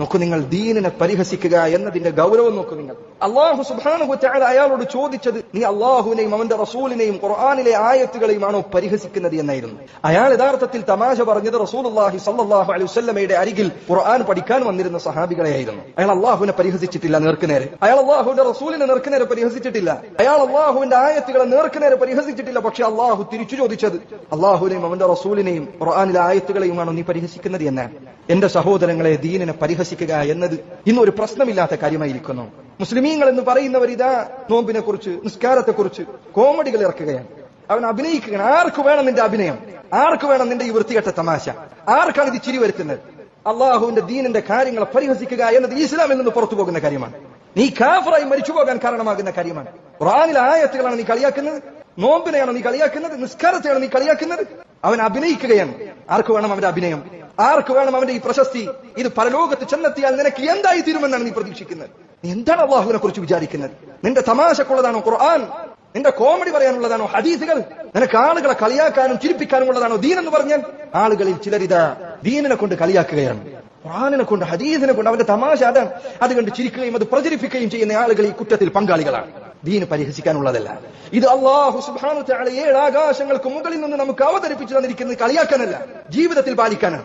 നോക്കൂ നിങ്ങൾ, ദീനിനെ പരിഹസിക്കുക എന്നതിന്റെ ഗൗരവം നോക്കൂ നിങ്ങൾ. അല്ലാഹു സുബ്ഹാനഹു വ തആല അയാളോട് ചോദിച്ചത്, നീ അല്ലാഹുവിനെയും അവന്റെ റസൂലിനെയും ഖുർആനിലെ ആയത്തുകളെയുമാണോ പരിഹസിക്കുന്നത് എന്നായിരുന്നു. അയാൾ യഥാർത്ഥത്തിൽ തമാശ പറഞ്ഞത് റസൂലുള്ളാഹി സ്വല്ലല്ലാഹു അലൈഹി വസല്ലമയുടെ അരികിൽ ഖുർആൻ പഠിക്കാൻ വന്നിരുന്ന സഹാബികളെയായിരുന്നു. അയാൾ അല്ലാഹുവിനെ പരിഹസിച്ചിട്ടില്ല നേർക്കുനേരെ. അയാൾ അല്ലാഹുവിന്റെ റസൂലിനെ നേർക്കുനേരെ പരിഹസിച്ചിട്ടില്ല. അയാൾ അല്ലാഹുവിന്റെ ആയത്തുകളെ നേർക്കുനേരെ പരിഹസിച്ചിട്ടില്ല. പക്ഷെ അല്ലാഹു തിരിച്ചു ചോദിച്ചത്, അല്ലാഹുവിനെയും അവന്റെ റസൂലിനെയും ഖുർആനിലെ ആയത്തുകളെയുമാണോ നീ പരിഹസിക്കുന്നത് എന്നാണ്. എന്റെ സഹോദരങ്ങളെ, ദീനിനെ പരിഹസിക്കുക എന്നത് ഇന്നൊരു പ്രശ്നമില്ലാത്ത കാര്യമായിരിക്കുന്നു. മുസ്ലിമീങ്ങൾ എന്ന് പറയുന്നവർ ഇതാ നോമ്പിനെ കുറിച്ച്, നിസ്കാരത്തെക്കുറിച്ച് കോമഡികൾ ഇറക്കുകയാണ്. അവൻ അഭിനയിക്കുകയാണ്. ആർക്ക് വേണം നിന്റെ അഭിനയം? ആർക്ക് വേണം നിന്റെ ഈ വൃത്തികെട്ട തമാശ? ആർക്കാണ് ഇത് ചിരി വരുത്തുന്നത്? അള്ളാഹുവിന്റെ ദീനിന്റെ കാര്യങ്ങളെ പരിഹസിക്കുക എന്നത് ഇസ്ലാമിൽ നിന്ന് പുറത്തു പോകുന്ന കാര്യമാണ്. നീ കാഫറായി മരിച്ചു പോകാൻ കാരണമാകുന്ന കാര്യമാണ്. ഖുർആനിലെ ആയത്തുകളാണ് നീ കളിയാക്കുന്നത്? നോമ്പിനെയാണോ നീ കളിയാക്കുന്നത്? നിസ്കാരത്തെയാണോ നീ കളിയാക്കുന്നത്? അവൻ അഭിനയിക്കുകയാണ്. ആർക്ക് വേണം അവന്റെ അഭിനയം? ആർക്ക് വേണം അവന്റെ ഈ പ്രശസ്തി? ഇത് പരലോകത്ത് ചെന്നെത്തിയാൽ നിനക്ക് എന്തായി തീരുമെന്നാണ് നീ പ്രതീക്ഷിക്കുന്നത്? നീ എന്താണ് അള്ളാഹുവിനെ കുറിച്ച് വിചാരിക്കുന്നത്? നിന്റെ തമാശക്കുള്ളതാണോ ഖുർആൻ? നിന്റെ കോമഡി പറയാനുള്ളതാണോ ഹദീസുകൾ? നിനക്ക് ആളുകളെ കളിയാക്കാനും ചിരിപ്പിക്കാനുമുള്ളതാണോ ദീൻ എന്ന് പറഞ്ഞാൽ? ആളുകളിൽ ചിലരിതാ ദീനിനെ കൊണ്ട് കളിയാക്കുകയാണ്, ഖുർആനിനെ കൊണ്ട്, ഹദീസിനെ കൊണ്ട്. അവന്റെ തമാശ അതാണ്. അതുകൊണ്ട് ചിരിക്കുകയും അത് പ്രചരിപ്പിക്കുകയും ചെയ്യുന്ന ആളുകൾ ഈ കുറ്റത്തിൽ പങ്കാളികളാണ്. ദീന് പരിഹസിക്കാനുള്ളതല്ല. ഇത് അല്ലാഹു സുബ്ഹാനഹു വ തആല 7 ആകാശങ്ങൾക്ക് മുകളിൽ നിന്ന് നമുക്ക് അവതരിപ്പിച്ചു തന്നിരിക്കുന്നത് കളിയാക്കാനല്ല, ജീവിതത്തിൽ പാലിക്കാനാണ്.